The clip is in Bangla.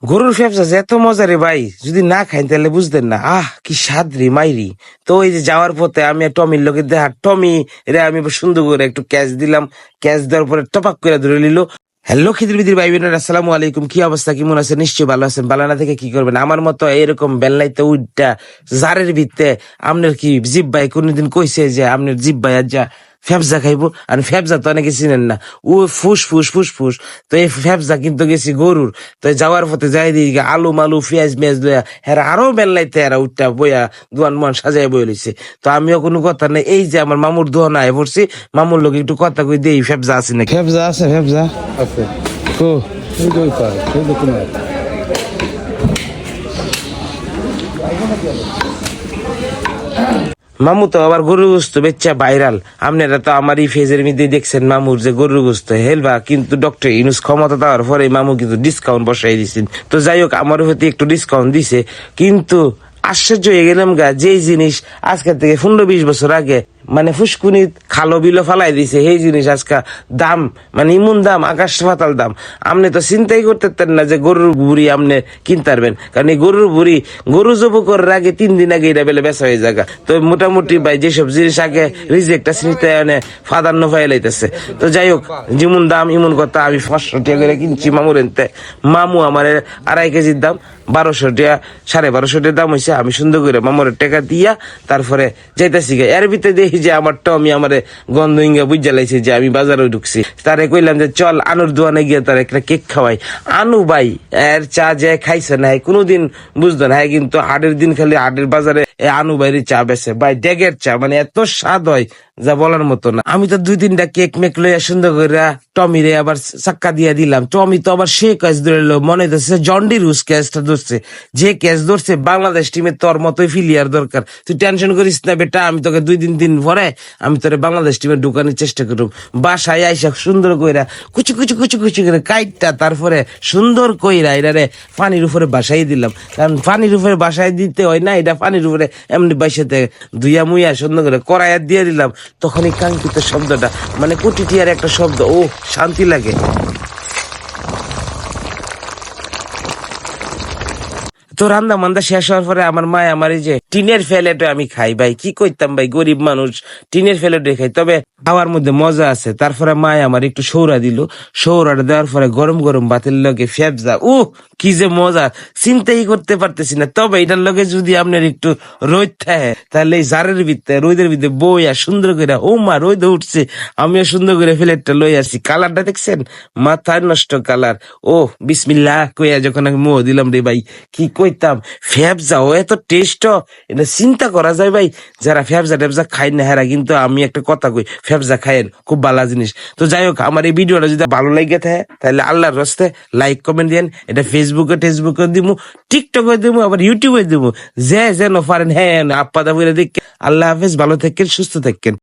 গরুর ফ্যাপসা যে এত মজা রে ভাই, যদি না খাই তাহলে বুঝতেন না। কি স্বাদ রে মাইরি। তো ওই যে যাওয়ার পথে আমি টমির লোকে দেখা, টমি রে আমি সুন্দর করে একটু ক্যাচ দিলাম। ক্যাচ দেওয়ার পরে টপাক করে ধরে নিল। হ্যালো খিদির বিদির ভাই বোনেরা, আসসালামু আলাইকুম। কি অবস্থা, কেমন আছেন? নিশ্চয়ই ভালো আছেন। বালানা থেকে কি করবেন, আমার মতো এরকম বেলনাইতে উইটা জারের ভিত্তে আপনার কি জিপ ভাই কোনদিন কইছে যে আপনার জিপ ভাই আজ যা ফ্যাপজা খাইবো? আর ফ্যাপজা তো অনেকে চিনেন না, ও ফুস ফুস ফুস ফুস। তো এই ফ্যাপজা কিন্তু গেছি গরুর। তো যাওয়ার পথে যাই দিকে আলু মালু পেঁয়াজ মেয়াজ লইয়া হেরা আরো বেলনাইতে হেরা উঠটা বইয়া দোয়ান মোয়ান সাজাই বই লইছে। তো আমিও কোনো কথা নেই, এই যে আমার মামুর দোয়া নাই পড়ছি, মামুর লোক একটু কথা কই দেই ফ্যাপজা আছে নাকি। ফ্যাপজা আছে, ফ্যাপজা আছে ও এই যে ওই পায় সেই দেখুন না। মামু তো আবার গরু গোস্ত বেচ্চা ভাইরাল। আপনারা তো আমার এই ফেজের মধ্যে দেখছেন মামুর যে গরু গোস্ত হেলবা, কিন্তু ডক্টর ইনুস ক্ষমতা দেওয়ার পরে মামু কিন্তু ডিসকাউন্ট বসাই দিচ্ছেন। তো যাই হোক, আমার হতে একটু ডিসকাউন্ট দিছে, কিন্তু আশ্চর্য হয়ে গেলাম গা, যেই জিনিস আজকের থেকে 15-20 বছর আগে মানে ফুসকুনি খালো বিলো ফালাই দিছে, সেই জিনিস আজকা দাম মানে ইমন দাম, আকাশ পাতাল দাম। আপনি তো চিন্তাই করতেন না যে গরুর বুড়ি আপনি কিনতে পারবেন, কারণ এই গরুর বুড়ি গরু জব করার আগে 3 দিন আগে এটা বেলে বেচা হয়ে জায়গা। তো মোটামুটি ভাই যেসব জিনিস আগে রিজেক্ট চিনিতে ফাদান্ন ফাইলাইতেছে। তো যাই হোক, যেমন দাম ইমন কথা। আমি 500 টাকা করে কিনছি মামুর এনতে। মামু আমার 2.5 কেজির দাম 1200 টাকা, 1250 টাকা দাম হয়েছে। আমি সুন্দর করে মামুরের টাকা দিয়া তারপরে যাইতেছি। এর ভিতরে দেখি যে আমার টমি আমার গন্ধ ইঙ্গা বুঝা লাইছে যে আমি বাজারে ঢুকছি। তারে কইলাম যে চল আনুর দোয়ানে গিয়ে তার একটা কেক খাওয়াই। আনু ভাই এর চা যে খাইছে না কোনোদিন বুঝতো না, কিন্তু হাটের দিন খালি হাটের বাজারে আনু ভাইয়ের চা বেছে ভাই, ডেগের চা, মানে এত স্বাদ হয় যা বলার মতো না। আমি তো 2-3টা কেক মেক লইয়া সুন্দর করে টমিরে আবার চাক্কা দিয়া দিলাম। টমি তো আবার সে ক্যাচ ধরে মনে হচ্ছে জন্ডির হুস ক্যাচটা ধরছে। যে ক্যাচ ধরছে বাংলাদেশ টিমে তোর মতোই ফিলিয়ার দরকার। তুই টেনশন করিস না বেটা, আমি তোকে 2-3 দিন পরে আমি তোরে বাংলাদেশ টিমে ঢুকানোর চেষ্টা করব। বাসায় আইসা সুন্দর কইরা কুচু কুচু কুচু কুচু করে কাইটটা তারপরে সুন্দর কইরা এটারে পানির উপরে বাসাই দিলাম। কারণ পানির উপরে বাসায় দিতে হয় না, এটা পানির উপরে এমনি বাইসাতে ধুইয়া মুইয়া সুন্দর করে কড়াইয়া দিয়ে দিলাম। তখন এই কাঙ্ক্ষিত শব্দটা মানে কোটি টিয়ার একটা শব্দ, ও শান্তি লাগে। তো রান্না মান্দা শেষ হওয়ার পরে আমার মা আমার এই যে টিনের ফেলেটে আমি খাই ভাই, কি কইতাম ভাই, গরিব মানুষ টিনের ফেলেটে খাই, তবে খাওয়ার মধ্যে মজা আছে। তারপরে মা আমার একটু সৌরা দিল, সৌরাটা দেওয়ার পরে গরম গরম ভাতের লগে ফেপজা, কি যে মজা, চিন্তাই করতে পারতেছি না। তবে এটার লগে যদি আপনার একটু রোদ থাকে, তাহলে এই জারের ভিতরে রোদের ভিতরে বইয়া সুন্দর করে, ও মা রোদ উঠছে, আমিও সুন্দর করে ফ্লেটটা লই আসি। কালারটা দেখছেন, মাথায় নষ্ট কালার। বিসমিল্লাহ কইয়া যখন আমি মোহ দিলাম রে ভাই, কি কইতাম, ফ্যাপজা ও এত টেস্ট, এটা চিন্তা করা যায় ভাই। যারা ফ্যাপজা ট্যাপজা খাই না হেরা কিন্তু, আমি একটা কথা কই, ফ্যাপজা খাইেন, খুব ভালো জিনিস। তো যাই হোক, আমার এই ভিডিওটা যদি ভালো লাগে থাকে তাহলে আল্লাহর রাস্তে লাইক কমেন্ট দেন। এটা ফেসবুকে টেসবুকে দিব, টিকটকে দিব, আবার ইউটিউবে দিব, যে যেন পারেন। হ্যাঁ, আপ্পাদা বলে দেখ। আল্লাহ হাফেজ, ভালো থাকেন, সুস্থ থাকেন।